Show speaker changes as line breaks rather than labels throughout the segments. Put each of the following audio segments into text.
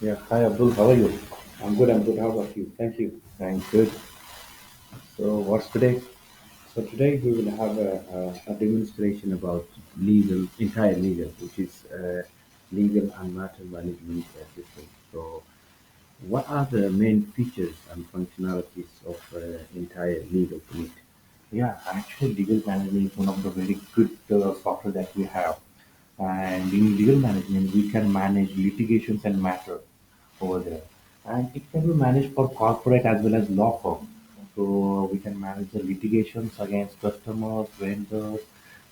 Yeah, hi Abdul, how are you?
I'm good. I'm good. How about you? Thank you.
I'm good. So, what's today?
So today we will have a demonstration about legal, entire legal, which is legal and matter management system. So, what are the main features and functionalities of entire legal suite?
Yeah, actually, legal management is one of the very good software that we have. And in legal management, we can manage litigations and matter over there. And it can be managed for corporate as well as law firm. So, we can manage the litigations against customers, vendors,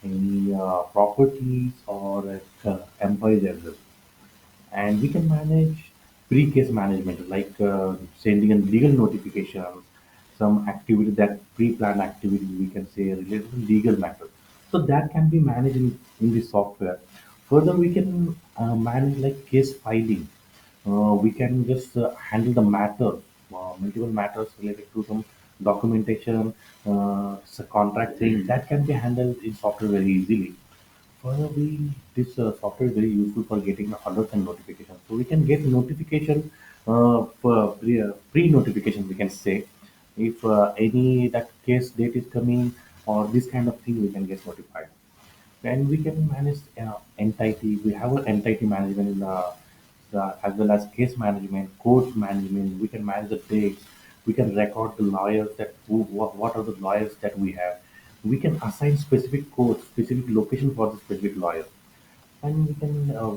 any properties, or employees as well. And we can manage pre-case management like sending in legal notifications, some activity that pre-planned activity we can say related to legal matters. So that can be managed in the software. Further, we can manage like case filing. We can just handle the matter, multiple matters related to some documentation, contract thing that can be handled in software very easily. Further, this software is very useful for getting alerts and notifications. So we can get notification for pre-notification. We can say if any that case date is coming or this kind of thing, we can get notified. Then we can manage entity. We have an entity management in as well as case management, court management. We can manage the dates. We can record the lawyers what are the lawyers that we have. We can assign specific codes, specific location for the specific lawyer, and we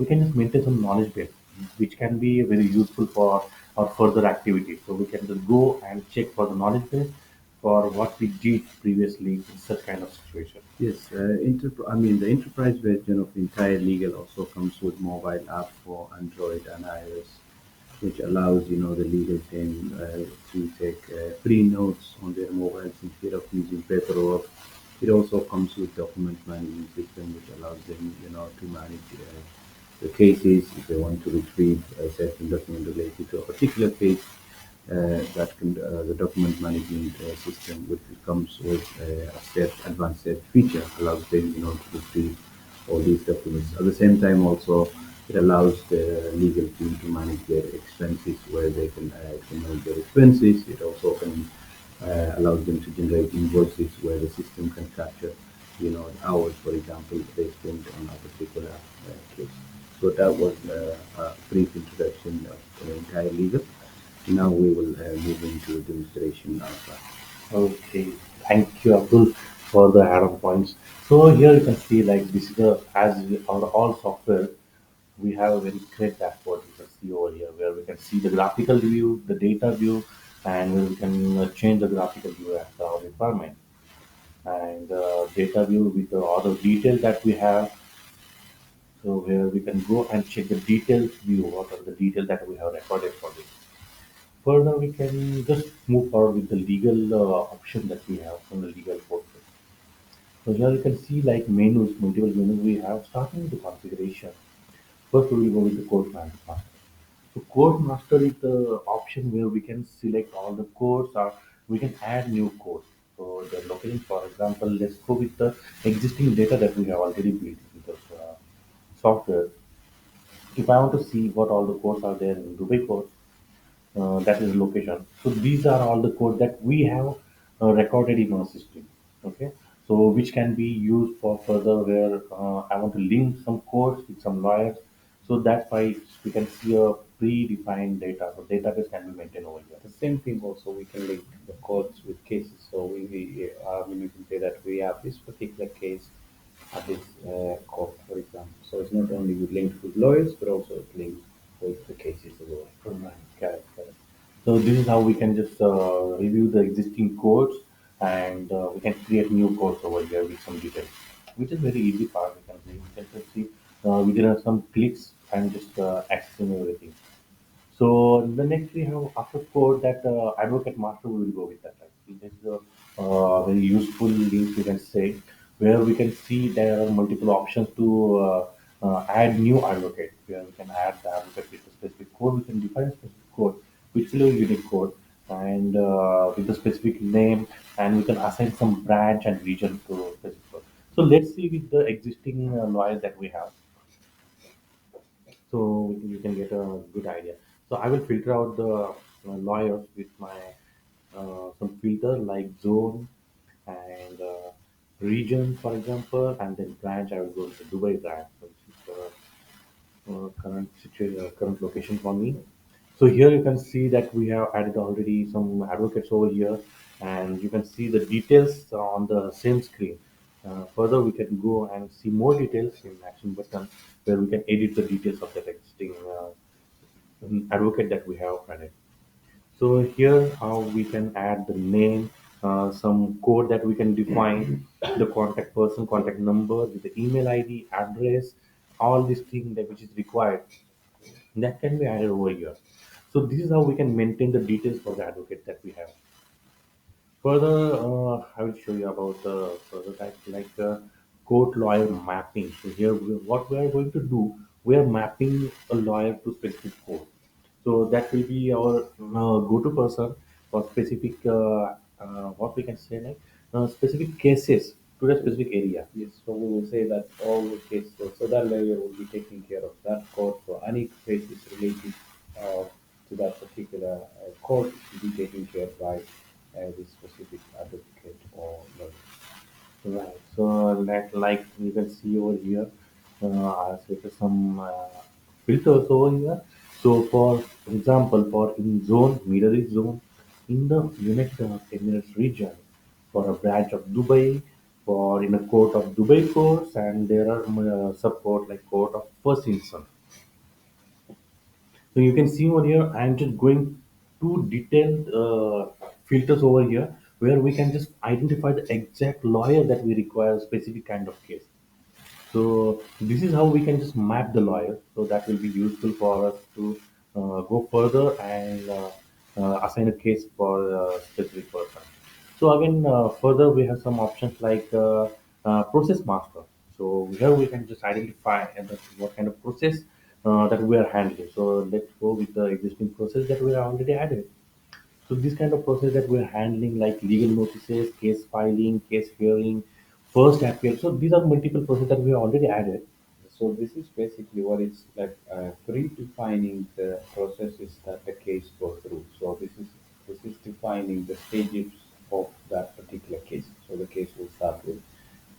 can just maintain some knowledge base, which can be very useful for our further activities. So we can just go and check for the knowledge base for what we did previously in such kind of situation.
Yes, I mean the enterprise version of entire legal also comes with mobile app for Android and iOS, which allows the legal team to take free notes on their mobiles instead of using paperwork. It also comes with document management system, which allows them to manage the cases if they want to retrieve a certain document related to a particular case. The document management system, which comes with a advanced search feature, allows them to retrieve all these documents. At the same time, also it allows the legal team to manage their expenses, where they can manage their expenses. It also can allows them to generate invoices, where the system can capture the hours, for example, they spent on a particular case. So that was a brief introduction of the entire legal. Now we will move into a demonstration of
Okay, thank you, Abdul, for the add-on points. So here you can see like this is a as we, our all software, we have a very great dashboard. You can see over here where we can see the graphical view, the data view, and where we can change the graphical view as our requirement. And data view with all the details that we have. So where we can go and check the details view, what are the details that we have recorded for this. Further, we can just move forward with the legal option that we have from the legal portal. So here you can see like menus, multiple menus we have starting with the configuration. First, we will go with the code master. So code master is the option where we can select all the codes or we can add new codes. So the location, for example, let's go with the existing data that we have already built in the software. If I want to see what all the codes are there in Dubai code, that is location. So these are all the code that we have recorded in our system. Okay, so which can be used for further where I want to link some codes with some lawyers. So that's why we can see a predefined data. So database can be maintained over here.
the same thing. Also, we can link the codes with cases. So we can say that we have this particular case at this court, for example. So it's not only linked with lawyers, but also it's linked with the cases as well.
Right, correct, correct. So this is how we can just review the existing codes and we can create new codes over here with some details, which is very easy part. We can see, just see within some clicks and just accessing everything. So the next we have after code that advocate master we will go with that. Right? This is a very useful link we can say where we can see there are multiple options to add new advocate where we can add the advocate with a specific code. We can define a specific code which will be a unique code and with a specific name and we can assign some branch and region to specific code. So let's see with the existing lawyers that we have so you can get a good idea. So I will filter out the lawyers with my some filter like zone and region, for example, and then branch. I will go to Dubai branch, which is the current situation, current location for me. So here you can see that we have added already some advocates over here, and you can see the details on the same screen. Further, we can go and see more details in action button where we can edit the details of that existing advocate that we have added. So here how we can add the name, some code that we can define, the contact person, contact number, with the email ID, address, all these things that which is required that can be added over here. So this is how we can maintain the details for the advocate that we have. Further, I will show you about the further type like court lawyer mapping. So here, what we are going to do, we are mapping a lawyer to specific court. So that will be our go-to person for specific, what we can say like specific cases to the specific area.
Yes, so we will say that all the cases, so that lawyer will be taking care of that court. So any cases related uh, to that particular court will be taken care by the specific advocate or lawyer.
Right. So that like you can see over here, I set some filters over here. So for example, for in zone, Middle East zone, in the United Arab Emirates region, for a branch of Dubai, for in a court of Dubai courts, and there are sub court like court of first instance. So you can see over here, I'm just going to detailed filters over here where we can just identify the exact lawyer that we require a specific kind of case. So this is how we can just map the lawyer. So that will be useful for us to go further and assign a case for a specific person. So again, further we have some options like process master. So here we can just identify what kind of process that we are handling. So let's go with the existing process that we are already added. So this kind of process that we're handling like legal notices, case filing, case hearing, first appeal. So these are multiple processes that we have already added.
So this is basically what it's like predefining the processes that the case go through. So this is defining the stages of that particular case. So the case will start with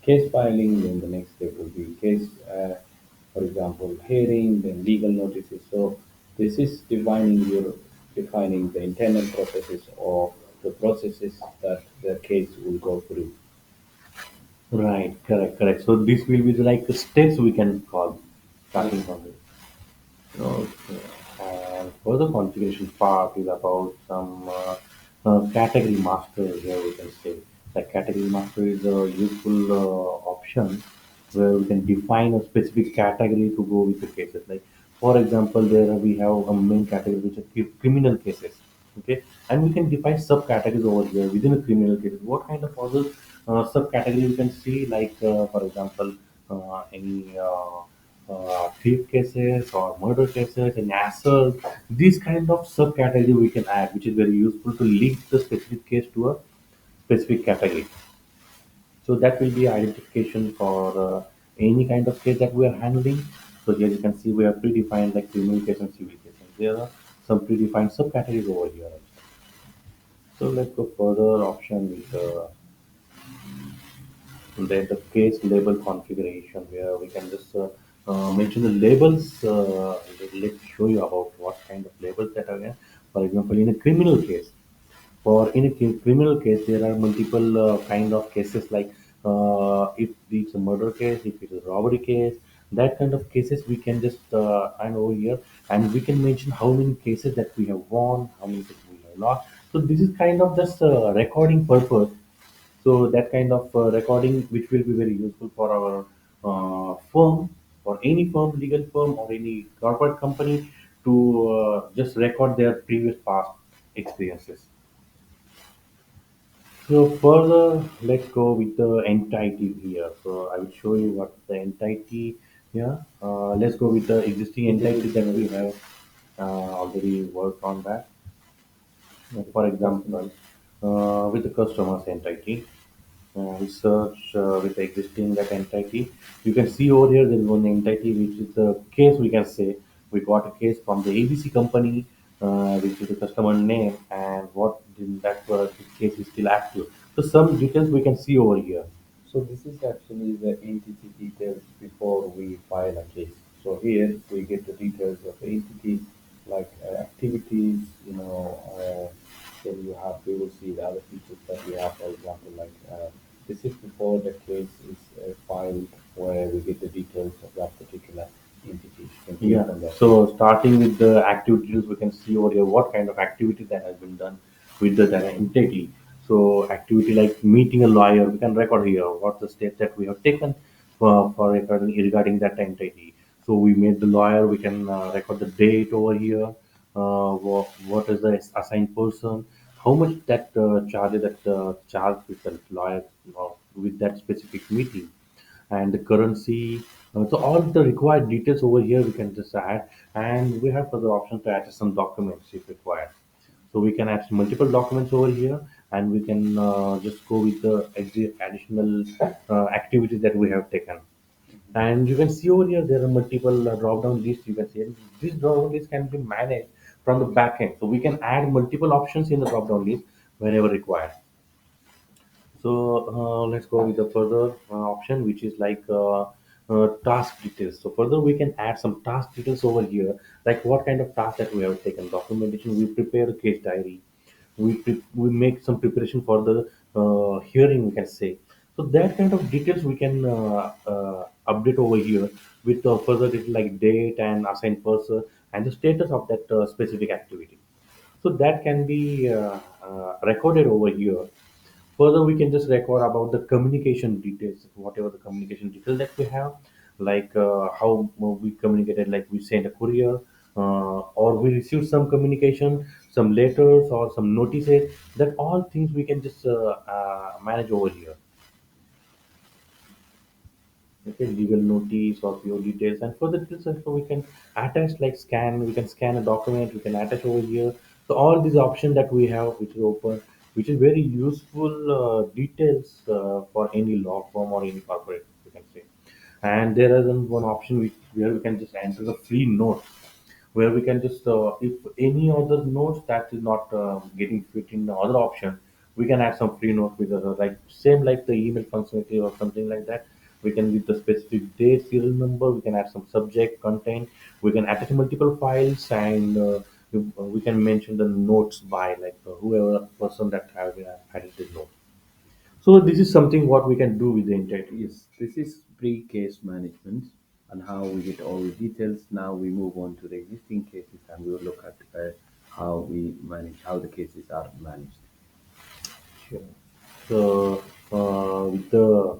case filing, then the next step will be case, for example, hearing, then legal notices. So this is defining the internal processes of the processes that the case will go through.
Right, correct, correct. So this will be like the steps we can call
Yes.
starting from it. Okay. And further configuration part is about some category master here we can say. Like category master is a useful option where we can define a specific category to go with the cases. Like for example, there we have a main category which is criminal cases. Okay, and we can define subcategories over here within a criminal case. What kind of other subcategory we can see? Like for example, any thief cases or murder cases and assault. These kind of subcategory we can add, which is very useful to link the specific case to a specific category. So that will be identification for any kind of case that we are handling. So here you can see we have predefined like criminal case and civil case. And there are some predefined subcategories over here. So let's go further option with the case label configuration where we can just mention the labels. Let's show you about what kind of labels that are there. For example, in a criminal case, for in a criminal case, there are multiple kind of cases like if it's a murder case, if it's a robbery case, that kind of cases we can just and over here and we can mention how many cases that we have won, how many cases we have lost. So this is kind of just recording purpose. So that kind of recording, which will be very useful for our firm, for any firm, legal firm, or any corporate company to just record their previous past experiences. So further, let's go with the entity here. So I will show you what the entity here. Let's go with the existing entity that we have already worked on that. For example, with the customer's entity. We search with the existing that entity. You can see over here there is one entity which is a case we can say we got a case from the ABC company which is the customer name and what in that case is still active. So some details we can see over here.
So this is actually the entity details before we file a case. So here we get the details of the entity, like activities, then you have, we will see the other features that we have, for example, like this is before the case is filed, where we get the details of that particular entity. You can click
Yeah.
on that.
So starting with the activities, we can see over here what kind of activity that has been done with the data entity. So activity like meeting a lawyer, we can record here what the steps that we have taken for regarding that entity. So we made the lawyer, we can record the date over here. What is the assigned person? How much that charge with the lawyer with that specific meeting and the currency. So all the required details over here we can just add, and we have further option to add some documents if required. So we can add multiple documents over here, and we can just go with the additional activities that we have taken. And you can see over here there are multiple drop-down lists. You can see this drop-down list can be managed from the back end. So we can add multiple options in the drop-down list whenever required. So let's go with the further option, which is like task details. So further, we can add some task details over here, like what kind of task that we have taken, documentation. We prepare a case diary. We make some preparation for the hearing. We can say so that kind of details we can update over here with further detail like date and assigned person and the status of that specific activity. So that can be recorded over here. Further, we can just record about the communication details, whatever the communication details that we have, like how we communicated, like we send a courier, or we received some communication, some letters or some notices. That all things we can just manage over here. Okay, legal notice or PO details, and further details also we can attach like scan. We can scan a document. We can attach over here. So all these options that we have, which is open, which is very useful details for any law firm or any corporate, we can say. And there is one option where we can just enter the free notes, where we can just if any other notes that is not getting fit in the other option, we can add some free notes with other, like same like the email functionality or something like that. We can with the specific date, serial number, we can add some subject content, we can attach multiple files, and we can mention the notes by like whoever person that have added the note. So this is something what we can do with the entity.
Yes, this is pre-case management and how we get all the details. Now we move on to the existing cases and we will look at how we manage, how the cases are managed.
Sure. So with the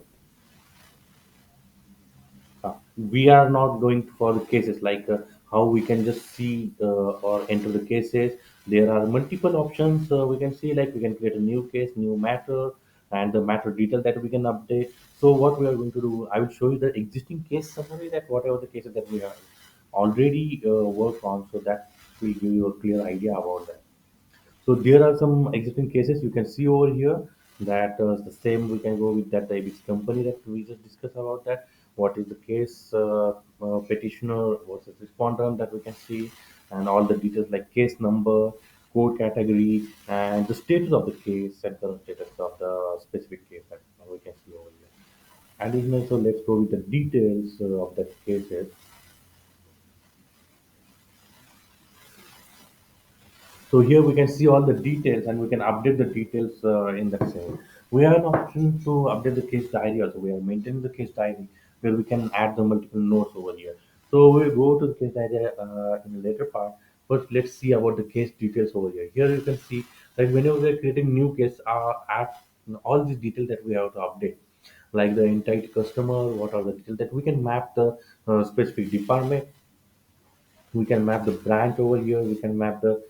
we are not going for the cases like how we can just see or enter the cases. There are multiple options we can see, like we can create a new case, new matter, and the matter detail that we can update. So what we are going to do, I will show you the existing case summary, that whatever the cases that we have already worked on, so that will give you a clear idea about that. So there are some existing cases you can see over here, that the same we can go with that the ABC company that we just discussed about that. What is the case petitioner versus respondent that we can see, and all the details like case number, code category, and the status of the case and current status of the specific case that we can see over here. Additional, so let's go with the details of that cases. So here we can see all the details and we can update the details in that same. We have an option to update the case diary also. We are maintaining the case diary where we can add the multiple notes over here. So we'll go to the case diary in a later part. First, let's see about the case details over here. Here you can see that whenever we're creating new case, add all these details that we have to update, like the entire customer, what are the details that we can map the specific department, we can map the branch over here, we can map the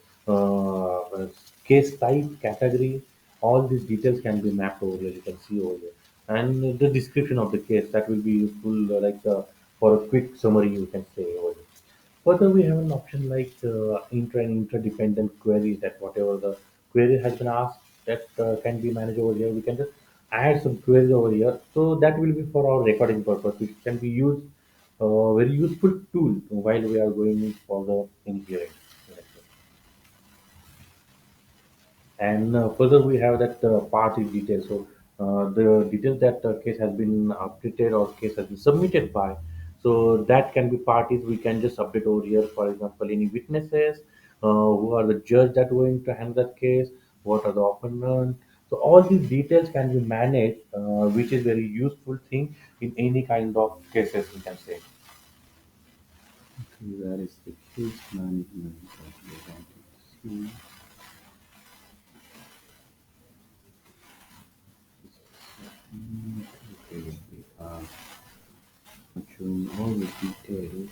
case type, category. All these details can be mapped over here, you can see over here. And the description of the case, that will be useful for a quick summary, you can say over here. Further, we have an option like intra and interdependent queries, that whatever the query has been asked, that can be managed over here. We can just add some queries over here. So that will be for our recording purpose. It can be used very useful tool while we are going for the in hearing. And further, we have that party details. So the details that case has been updated or case has been submitted by. So that can be parties. We can just update over here. For example, any witnesses, who are the judge that going to handle that case, what are the opponent. So all these details can be managed, which is very useful thing in any kind of cases. We can say.
Okay, that is the case management that we want to see. Okay, we are not showing all the details.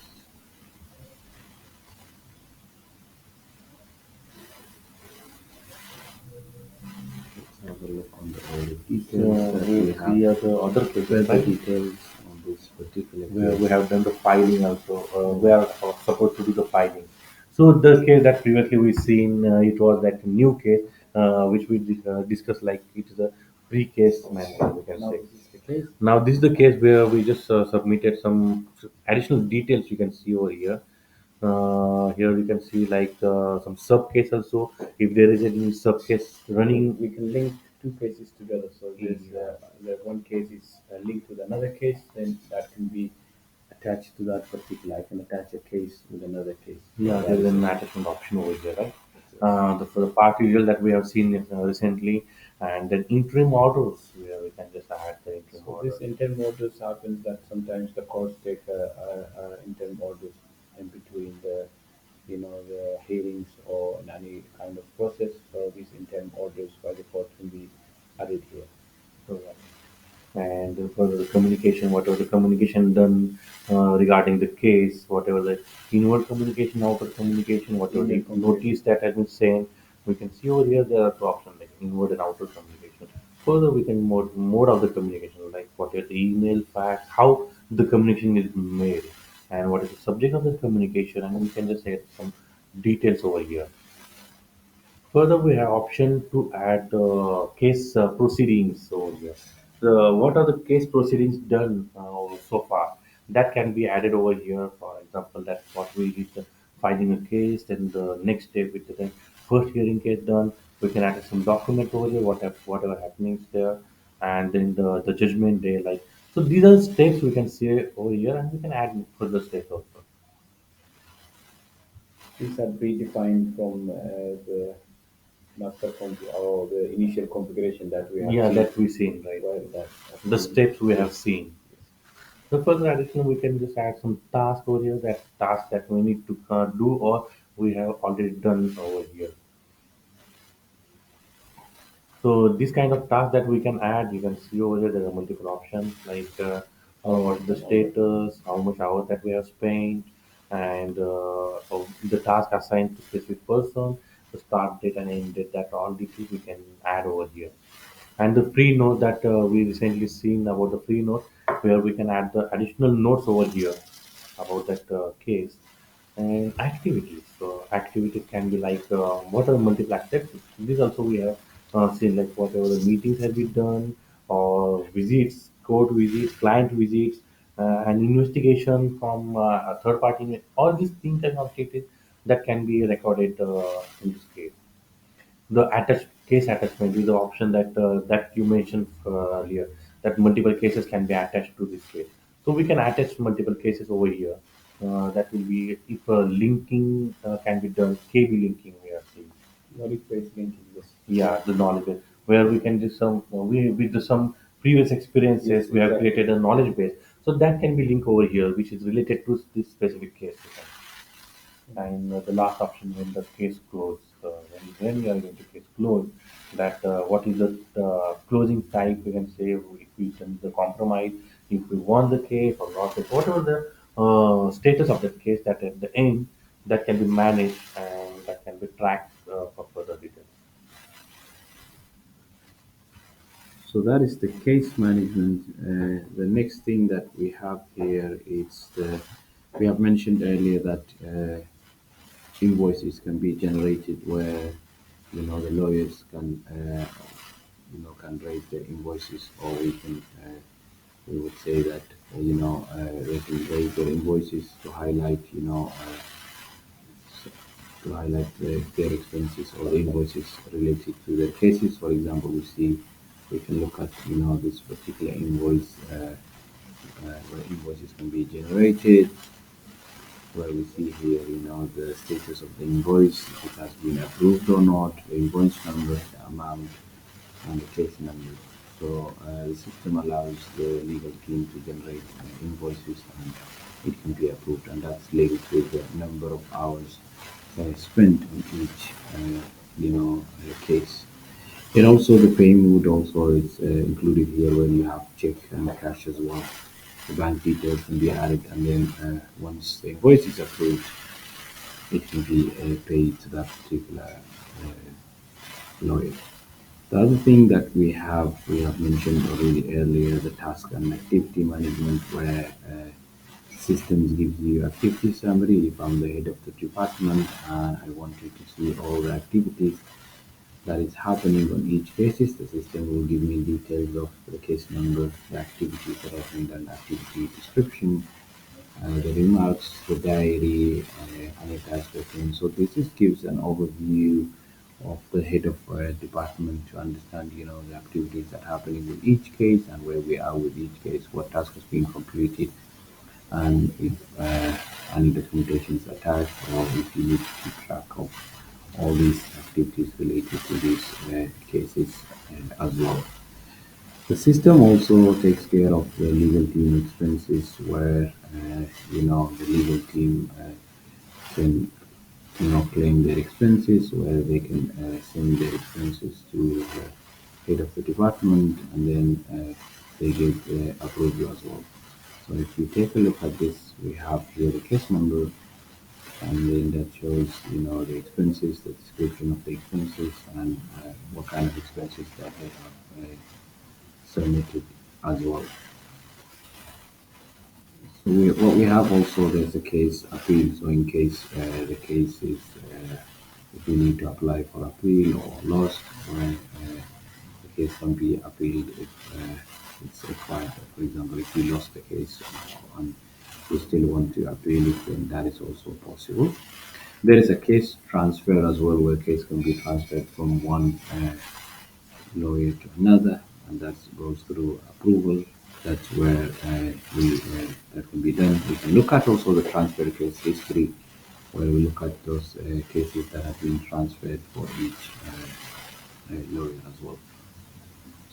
Let's have a look on the all the
So
details that
we
we
see
have.
the other cases,
Further
right?
details on this particular
Where we
case.
have done the filing also.
Yeah.
We are supposed to do the filing. So the case that previously we seen, it was like a new case, which we discussed like it is a pre-case management, we can
Now
say.
this is the case.
Now this is the case where we just submitted some additional details you can see over here. Here you can see like some sub case also. If there is any sub case running,
We can link two cases together. So this
yeah,
the one case is linked with another case, then that can be attached to that particular. I can attach a case with another case. So
yeah, there
that
is
is
an
it.
attachment option over here, right?
Yes.
For the part usual that we have seen recently, and then interim orders where we can just add the interim
So
order.
this interim orders happens that sometimes the courts take interim orders in between the the hearings or in any kind of process. So these interim orders by the court can be added here.
Correct. And for the communication, whatever the communication done regarding the case, whatever the inward communication, outward communication, whatever
Email
the notice
communication.
that has been sent, we can see over here there are two options like inward and outward communication. Further, we can more of the communication, like what is the email, fax, how the communication is made, and what is the subject of the communication, and we can just add some details over here. Further, we have option to add case proceedings over here. What are the case proceedings done so far? That can be added over here. For example, that's what we did filing a case. Then the next day with the first hearing case done, we can add some document over here, whatever happenings there, and then the judgment day. Like so, these are steps we can see over here, and we can add further steps also.
These are predefined from the or the initial configuration that we have
Yeah,
seen
that we seen right.
where that
The
actually
steps we have
yes.
seen. So further addition, we can just add some task over here, that task that we need to do or we have already done over here. So this kind of task that we can add, you can see over here there are multiple options like what is
Hours
the
and all that.
status, how much hours that we have spent, and the task assigned to specific person, the start date and end date. That all details we can add over here. And the free note that we recently seen about the free note, where we can add the additional notes over here about that case and activities. So activities can be like what are multiple activities. This also we have seen like whatever the meetings have been done or visits, court visits, client visits, and investigation from a third party. All these things are activities that can be recorded in this case. The attached case attachment is the option that you mentioned earlier, that multiple cases can be attached to this case. So we can attach multiple cases over here. That will be if linking can be done, KB linking we are seeing.
Knowledge based linking, yes.
Yeah, the knowledge base where we can do some we with some previous
Yes,
experiences we have
exactly.
created a knowledge base. So that can be linked over here, which is related to this specific case. And the last option when the case closed, when we are going to case close, that what is the closing type we can say, if we done the compromise, if we won the case or lost it, whatever the status of the case, that at the end that can be managed and that can be tracked for further details.
So that is the case management. The next thing that we have here is we have mentioned earlier that invoices can be generated where the lawyers can can raise the invoices, or we would say that they can raise their invoices to highlight to highlight their expenses or the invoices related to their cases. For example, we can look at this particular invoice where invoices can be generated, where we see here the status of the invoice, if it has been approved or not, the invoice number, the amount, and the case number. So the system allows the legal team to generate invoices and it can be approved, and that's linked with the number of hours spent on each case. And also the payment would also is included here where you have check and cash as well. The bank details can be added, and then once the invoice is approved, it can be paid to that particular lawyer. The other thing that we have mentioned already earlier, the task and activity management, where systems gives you activity summary. If I'm the head of the department and I wanted to see all the activities that is happening on each cases, the system will give me details of the case number, the activities that have been done, activity description, the remarks, the diary, and attached documents. So this just gives an overview of the head of department to understand, the activities that are happening with each case and where we are with each case, what task has been completed, and if any documentation is attached, or if you need to keep track of all these activities related to these cases as well. The system also takes care of the legal team expenses, where the legal team can claim their expenses, where they can send their expenses to the head of the department, and then they get approval as well. So if you take a look at this, we have here the case number, and then that shows the expenses, the description of the expenses, and what kind of expenses that they have submitted as well. So what we have also, there's a case appeal. So in case the case is, if we need to apply for appeal or lost, when the case can be appealed if it's required. For example, if we lost the case and we still want to appeal it, then that is also possible. There is a case transfer as well, where case can be transferred from one lawyer to another, and that goes through approval. That's where that can be done. We can look at also the transfer case history, where we look at those cases that have been transferred for each lawyer as well.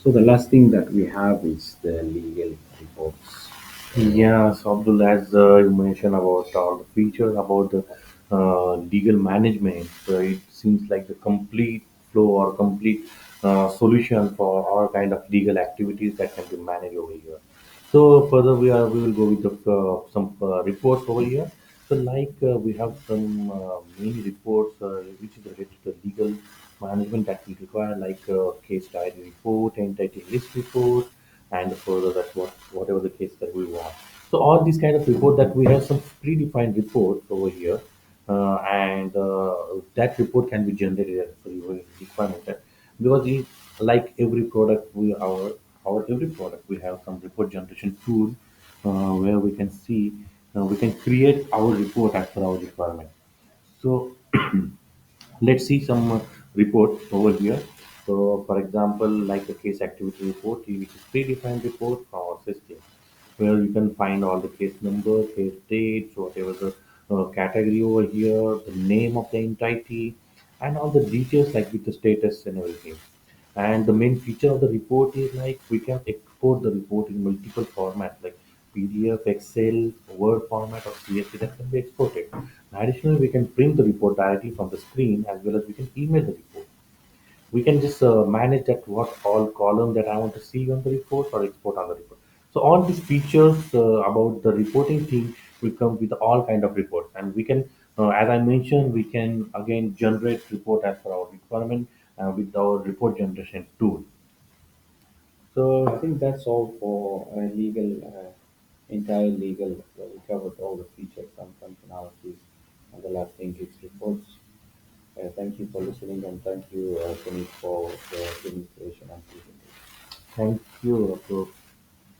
So the last thing that we have is the legal reports.
Yeah, so Abdul, as you mentioned about all the features about the legal management, it seems like the complete flow or complete solution for all kind of legal activities that can be managed over here. So further, we will go with the some reports over here. So like we have some many reports which is related to legal management that we require, like case diary report, entity list report, and further that whatever the case that we want. So all these kind of report that we have some predefined reports over here, and that report can be generated as per your requirement. Because like every product we our every product we have some report generation tool where we can see we can create our report as per our requirement. So let's see some report over here. So, for example, like the case activity report, which is predefined report from our system, where you can find all the case number, case dates, whatever the category over here, the name of the entity, and all the details like with the status and everything. And the main feature of the report is like we can export the report in multiple formats like PDF, Excel, Word format, or CSV that can be exported. Additionally, we can print the report directly from the screen as well as we can email the report. We can just manage that what all column that I want to see on the report or export on the report. So all these features about the reporting thing will come with all kind of reports, and we can, as I mentioned, we can again generate report as per our requirement with our report generation tool.
So I think that's all for entire legal. We covered all the features and functionalities, and the last thing is reports. Thank you for listening, and thank you, Puneet, for the demonstration and presentation.
Thank you.